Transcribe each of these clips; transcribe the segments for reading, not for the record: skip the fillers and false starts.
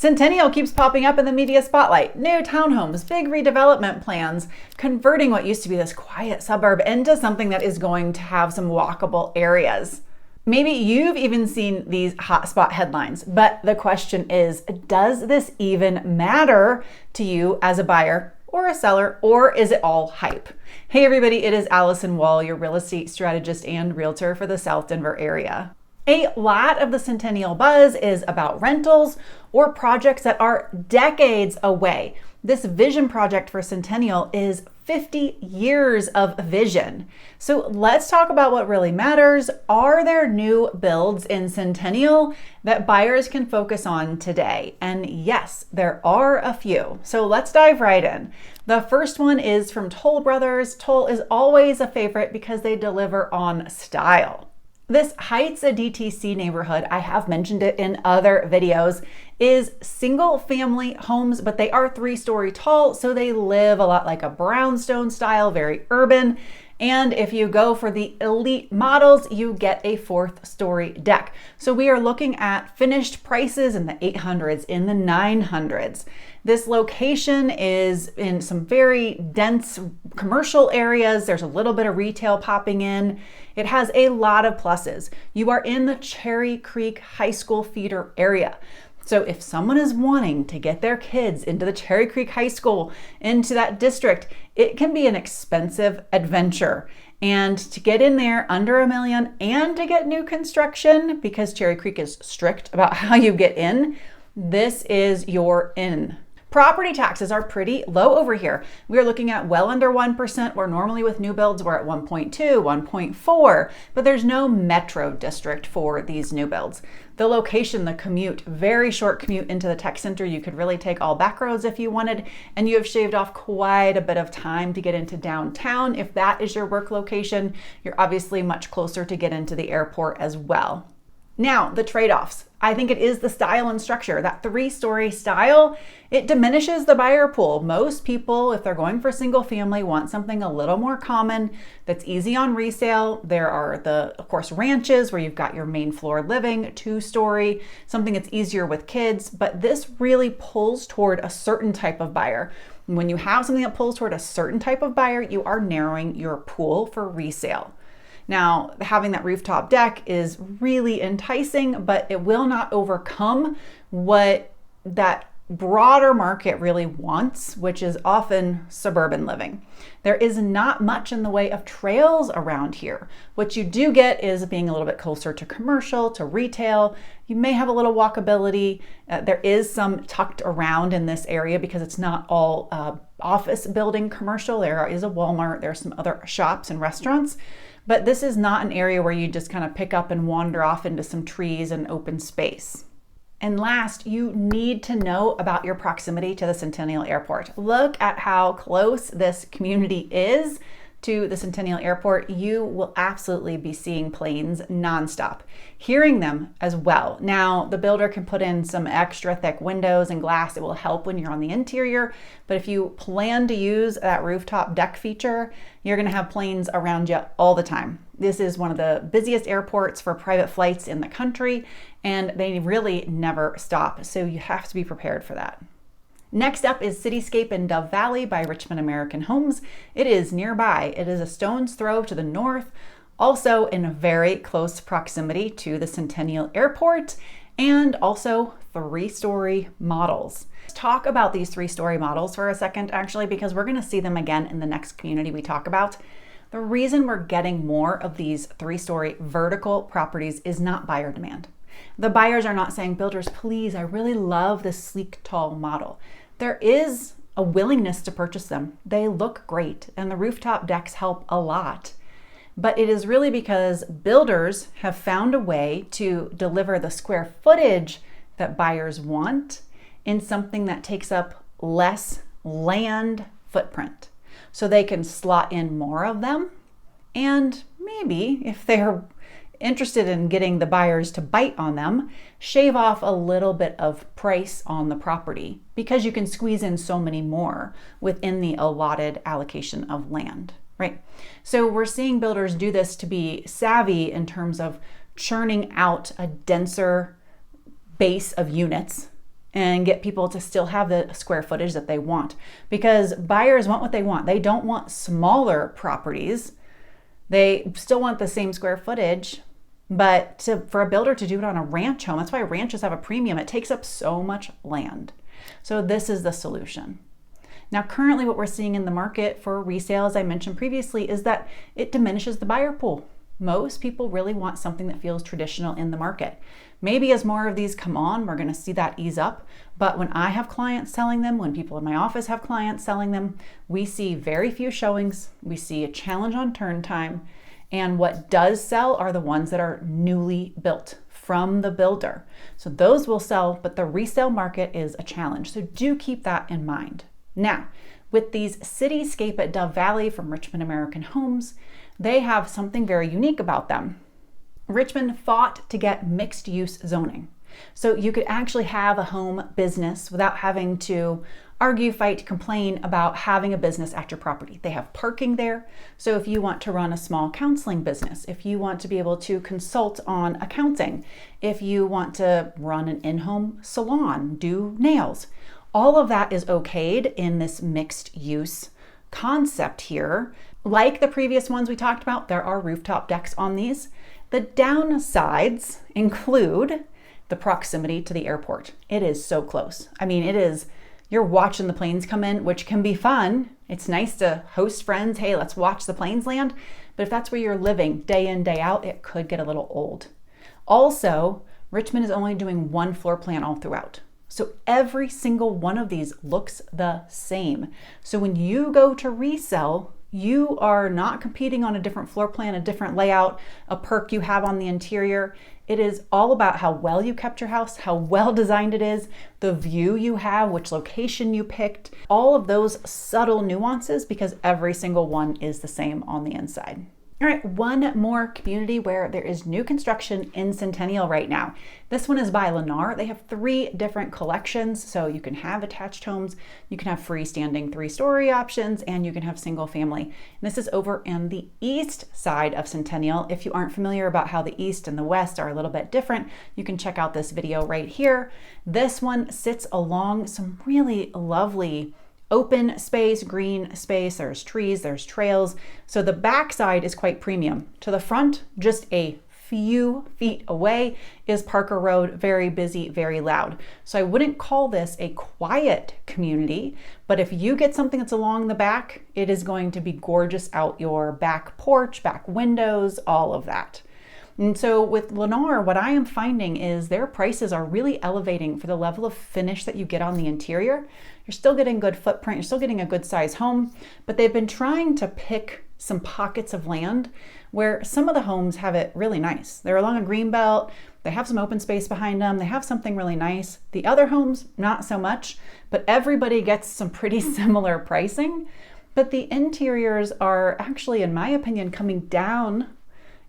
Centennial keeps popping up in the media spotlight. New townhomes, big redevelopment plans, converting what used to be this quiet suburb into something that is going to have some walkable areas. Maybe you've even seen these hotspot headlines, but the question is, does this even matter to you as a buyer or a seller, or is it all hype? Hey everybody, it is Alyson, your real estate strategist and realtor for the South Denver area. A lot of the Centennial buzz is about rentals or projects that are decades away. This vision project for Centennial is 50 years of vision. So let's talk about what really matters. Are there new builds in Centennial that buyers can focus on today? And yes, there are a few. So let's dive right in. The first one is from Toll Brothers. Toll is always a favorite because they deliver on style. This Heights, a DTC neighborhood, I have mentioned it in other videos, is single family homes, but they are 3-story tall, so they live a lot like a brownstone style, very urban. And if you go for the elite models, you get a 4th-story deck. So we are looking at finished prices in the 800s, in the 900s. This location is in some very dense commercial areas. There's a little bit of retail popping in. It has a lot of pluses. You are in the Cherry Creek High School feeder area. So if someone is wanting to get their kids into the Cherry Creek High School, into that district, it can be an expensive adventure. And to get in there under $1 million and to get new construction, because Cherry Creek is strict about how you get in, this is your in. Property taxes are pretty low over here. We're looking at well under 1%, where normally with new builds we're at 1.2, 1.4, but there's no metro district for these new builds. The location, the commute, very short commute into the tech center. You could really take all back roads if you wanted, and you have shaved off quite a bit of time to get into downtown. If that is your work location, you're obviously much closer to get into the airport as well. Now, the trade-offs. I think it is the style and structure. That 3-story style, it diminishes the buyer pool. Most people, if they're going for single family, want something a little more common that's easy on resale. There are of course, ranches where you've got your main floor living, 2-story, something that's easier with kids, but this really pulls toward a certain type of buyer. When you have something that pulls toward a certain type of buyer, you are narrowing your pool for resale. Now, having that rooftop deck is really enticing, but it will not overcome what that broader market really wants, which is often suburban living. There is not much in the way of trails around here. What you do get is being a little bit closer to commercial, to retail. You may have a little walkability. There is some tucked around in this area because it's not all office building commercial. There is a Walmart, there's some other shops and restaurants. But this is not an area where you just kind of pick up and wander off into some trees and open space. And last, you need to know about your proximity to the Centennial Airport. Look at how close this community is to the Centennial Airport. You will absolutely be seeing planes nonstop, hearing them as well. Now, the builder can put in some extra thick windows and glass. It will help when you're on the interior, but if you plan to use that rooftop deck feature, you're gonna have planes around you all the time. This is one of the busiest airports for private flights in the country, and they really never stop, so you have to be prepared for that. Next up is Cityscape in Dove Valley by Richmond American Homes. It is nearby. It is a stone's throw to the north, also in a very close proximity to the Centennial Airport, and also 3-story models. Let's talk about these 3-story models for a second, actually, because we're gonna see them again in the next community we talk about. The reason we're getting more of these 3-story vertical properties is not buyer demand. The buyers are not saying, builders, please, I really love this sleek, tall model. There is a willingness to purchase them. They look great, and the rooftop decks help a lot. But it is really because builders have found a way to deliver the square footage that buyers want in something that takes up less land footprint. So they can slot in more of them, and maybe if they're interested in getting the buyers to bite on them, shave off a little bit of price on the property because you can squeeze in so many more within the allotted allocation of land, right? So we're seeing builders do this to be savvy in terms of churning out a denser base of units and get people to still have the square footage that they want, because buyers want what they want. They don't want smaller properties. They still want the same square footage, but for a builder to do it on a ranch home, that's why ranches have a premium. It takes up so much land. So this is the solution. Now, currently what we're seeing in the market for resale, as I mentioned previously, is that it diminishes the buyer pool. Most people really want something that feels traditional in the market. Maybe as more of these come on, we're going to see that ease up. But when I have clients selling them, when people in my office have clients selling them, we see very few showings. We see a challenge on turn time. And what does sell are the ones that are newly built from the builder. So those will sell, but the resale market is a challenge. So do keep that in mind. Now, with these Cityscape at Dove Valley from Richmond American Homes, they have something very unique about them. Richmond fought to get mixed use zoning. So you could actually have a home business without having to argue, fight, complain about having a business at your property. They have parking there. So if you want to run a small counseling business, if you want to be able to consult on accounting, if you want to run an in-home salon, do nails, all of that is okayed in this mixed use concept here. Like the previous ones we talked about, there are rooftop decks on these. The downsides include the proximity to the airport. It is so close. I mean, you're watching the planes come in, which can be fun. It's nice to host friends. Hey, let's watch the planes land. But if that's where you're living day in, day out, it could get a little old. Also, Richmond is only doing one floor plan all throughout. So every single one of these looks the same. So when you go to resell, you are not competing on a different floor plan, a different layout, a perk you have on the interior. It is all about how well you kept your house, how well designed it is, the view you have, which location you picked, all of those subtle nuances, because every single one is the same on the inside. All right, one more community where there is new construction in Centennial right now. This one is by Lennar. They have 3 different collections. So you can have attached homes, you can have freestanding 3-story options, and you can have single family. And this is over in the east side of Centennial. If you aren't familiar about how the east and the west are a little bit different, you can check out this video right here. This one sits along some really lovely open space, green space, there's trees, there's trails. So the back side is quite premium. To the front, just a few feet away, is Parker Road, very busy, very loud. So I wouldn't call this a quiet community, but if you get something that's along the back, it is going to be gorgeous out your back porch, back windows, all of that. And so with Lennar, what I am finding is their prices are really elevating for the level of finish that you get on the interior. You're still getting good footprint, you're still getting a good size home, but they've been trying to pick some pockets of land where some of the homes have it really nice. They're along a green belt, they have some open space behind them, they have something really nice. The other homes, not so much, but everybody gets some pretty similar pricing. But the interiors are actually, in my opinion, coming down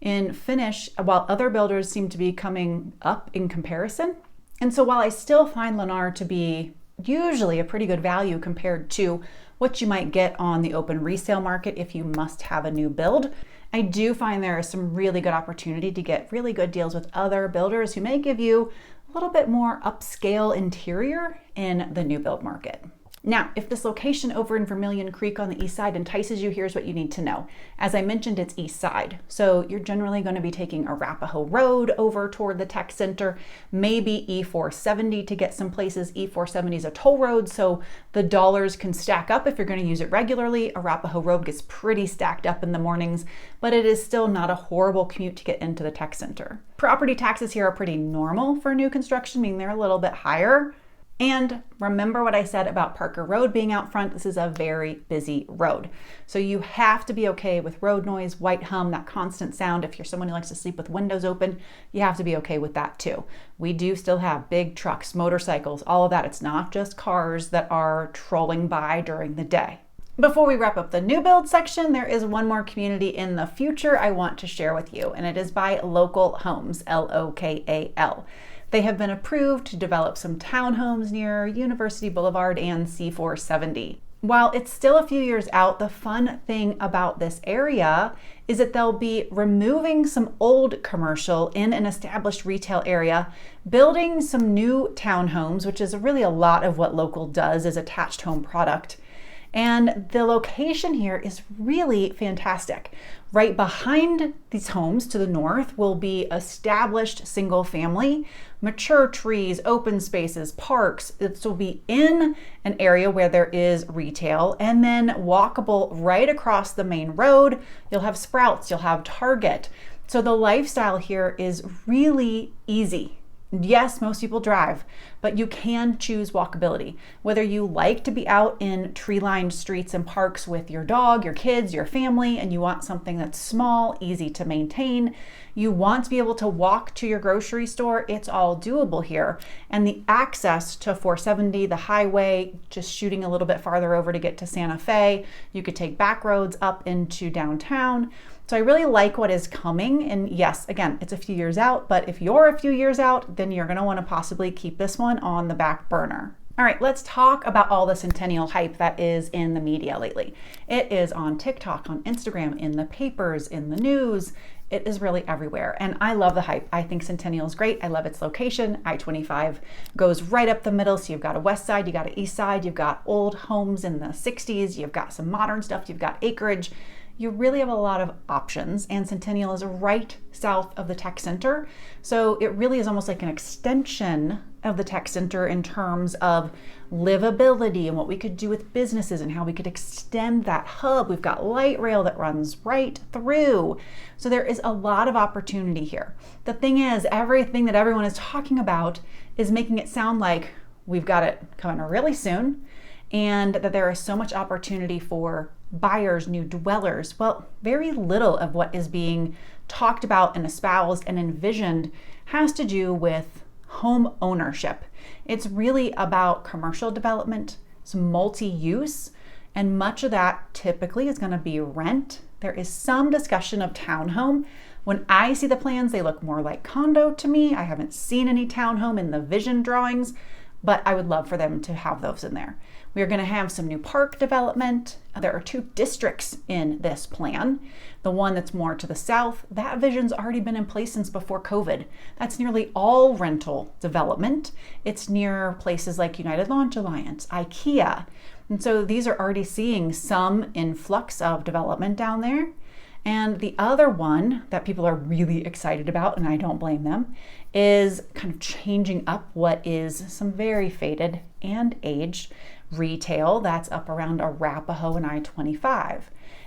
in finish, while other builders seem to be coming up in comparison. And so while I still find Lennar to be usually a pretty good value compared to what you might get on the open resale market if you must have a new build, I do find there is some really good opportunity to get really good deals with other builders who may give you a little bit more upscale interior in the new build market. Now, if this location over in Vermilion Creek on the east side entices you, here's what you need to know. As I mentioned, it's east side. So you're generally going to be taking Arapahoe Road over toward the tech center, maybe E470 to get some places. E470 is a toll road, so the dollars can stack up if you're going to use it regularly. Arapahoe Road gets pretty stacked up in the mornings, but it is still not a horrible commute to get into the tech center. Property taxes here are pretty normal for new construction, meaning they're a little bit higher. And remember what I said about Parker Road being out front. This is a very busy road. So you have to be okay with road noise, white hum, that constant sound. If you're someone who likes to sleep with windows open, you have to be okay with that too. We do still have big trucks, motorcycles, all of that. It's not just cars that are trolling by during the day. Before we wrap up the new build section, there is one more community in the future I want to share with you, and it is by Local Homes, L-O-K-A-L. They have been approved to develop some townhomes near University Boulevard and C470. While it's still a few years out, the fun thing about this area is that they'll be removing some old commercial in an established retail area, building some new townhomes, which is really a lot of what local does as attached home product. And the location here is really fantastic. Right behind these homes to the north will be established single family, mature trees, open spaces, parks. This will be in an area where there is retail, and then walkable right across the main road. You'll have Sprouts, you'll have Target. So the lifestyle here is really easy. Yes, most people drive, but you can choose walkability. Whether you like to be out in tree-lined streets and parks with your dog, your kids, your family, and you want something that's small, easy to maintain, you want to be able to walk to your grocery store, it's all doable here. And the access to 470, the highway, just shooting a little bit farther over to get to Santa Fe, you could take back roads up into downtown. So I really like what is coming. And yes, again, it's a few years out, but if you're a few years out, then you're gonna wanna possibly keep this one on the back burner. All right, let's talk about all the Centennial hype that is in the media lately. It is on TikTok, on Instagram, in the papers, in the news. It is really everywhere. And I love the hype. I think Centennial is great. I love its location. I-25 goes right up the middle. So you've got a west side, you've got an east side, you've got old homes in the 60s, you've got some modern stuff, you've got acreage. You really have a lot of options, and Centennial is right south of the tech center. So it really is almost like an extension of the tech center in terms of livability and what we could do with businesses and how we could extend that hub. We've got light rail that runs right through. So there is a lot of opportunity here. The thing is, everything that everyone is talking about is making it sound like we've got it coming really soon and that there is so much opportunity for buyers, new dwellers. Well, very little of what is being talked about and espoused and envisioned has to do with home ownership. It's really about commercial development, some multi-use, and much of that typically is going to be rent. There is some discussion of townhome. When I see the plans, they look more like condo to me. I haven't seen any townhome in the vision drawings, but I would love for them to have those in there. We are going to have some new park development. There are 2 districts in this plan. The one that's more to the south, that vision's already been in place since before COVID. That's nearly all rental development. It's near places like United Launch Alliance, IKEA. And so these are already seeing some influx of development down there. And the other one that people are really excited about, and I don't blame them, is kind of changing up what is some very faded and aged retail that's up around Arapahoe and I-25.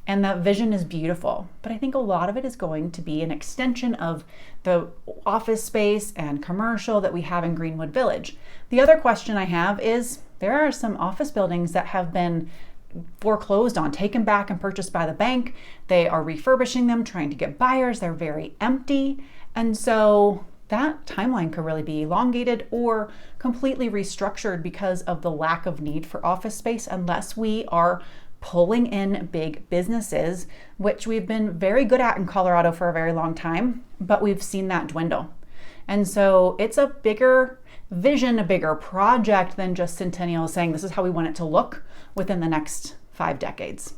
And that vision is beautiful, but I think a lot of it is going to be an extension of the office space and commercial that we have in Greenwood Village. The other question I have is, there are some office buildings that have been foreclosed on, taken back and purchased by the bank. They are refurbishing them, trying to get buyers. They're very empty. And so that timeline could really be elongated or completely restructured because of the lack of need for office space, unless we are pulling in big businesses, which we've been very good at in Colorado for a very long time, but we've seen that dwindle. And so it's a bigger vision, a bigger project than just Centennial saying this is how we want it to look within the next 5 decades.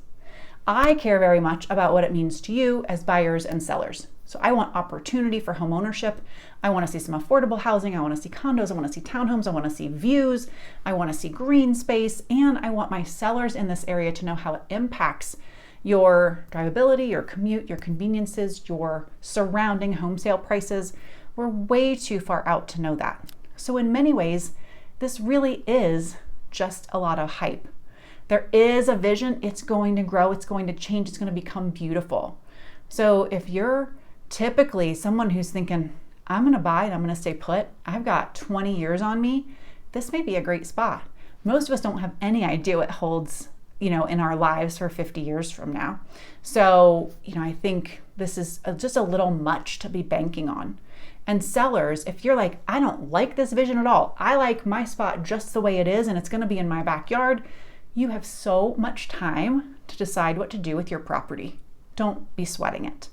I care very much about what it means to you as buyers and sellers. So I want opportunity for home ownership. I want to see some affordable housing. I want to see condos. I want to see townhomes. I want to see views. I want to see green space. And I want my sellers in this area to know how it impacts your drivability, your commute, your conveniences, your surrounding home sale prices. We're way too far out to know that. So in many ways, this really is just a lot of hype. There is a vision. It's going to grow. It's going to change. It's going to become beautiful. So if you're typically someone who's thinking, I'm going to buy and I'm going to stay put, I've got 20 years on me, this may be a great spot. Most of us don't have any idea what holds, in our lives for 50 years from now. So, I think this is just a little much to be banking on. And sellers, if you're like, I don't like this vision at all, I like my spot just the way it is and it's going to be in my backyard, you have so much time to decide what to do with your property. Don't be sweating it.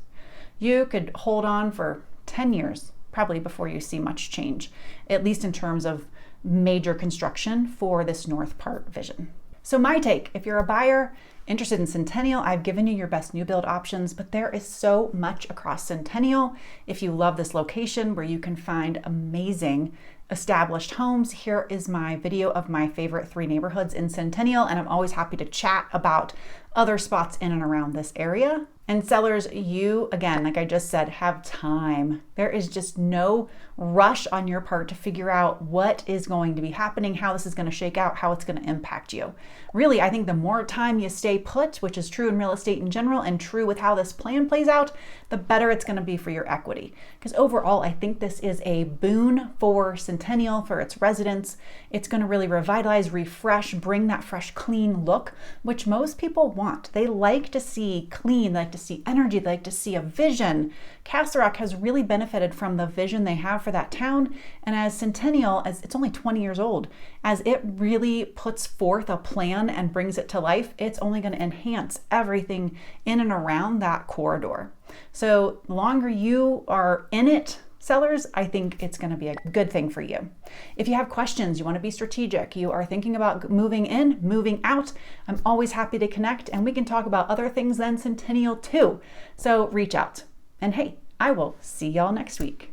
You could hold on for 10 years, probably before you see much change, at least in terms of major construction for this north part vision. So my take, if you're a buyer interested in Centennial, I've given you your best new build options, but there is so much across Centennial. If you love this location where you can find amazing established homes, here is my video of my favorite 3 neighborhoods in Centennial, and I'm always happy to chat about other spots in and around this area. And sellers, you, again, like I just said, have time. There is just no rush on your part to figure out what is going to be happening, how this is going to shake out, how it's going to impact you. Really, I think the more time you stay put, which is true in real estate in general and true with how this plan plays out, the better it's going to be for your equity. Because overall, I think this is a boon for Centennial, for its residents. It's going to really revitalize, refresh, bring that fresh, clean look, which most people want. They like to see clean, they like to see energy, they like to see a vision. Castle Rock has really benefited from the vision they have for that town. And as Centennial, as it's only 20 years old, as it really puts forth a plan and brings it to life, it's only going to enhance everything in and around that corridor. So the longer you are in it, sellers, I think it's going to be a good thing for you. If you have questions, you want to be strategic, you are thinking about moving in, moving out, I'm always happy to connect, and we can talk about other things than Centennial too. So reach out. And hey, I will see y'all next week.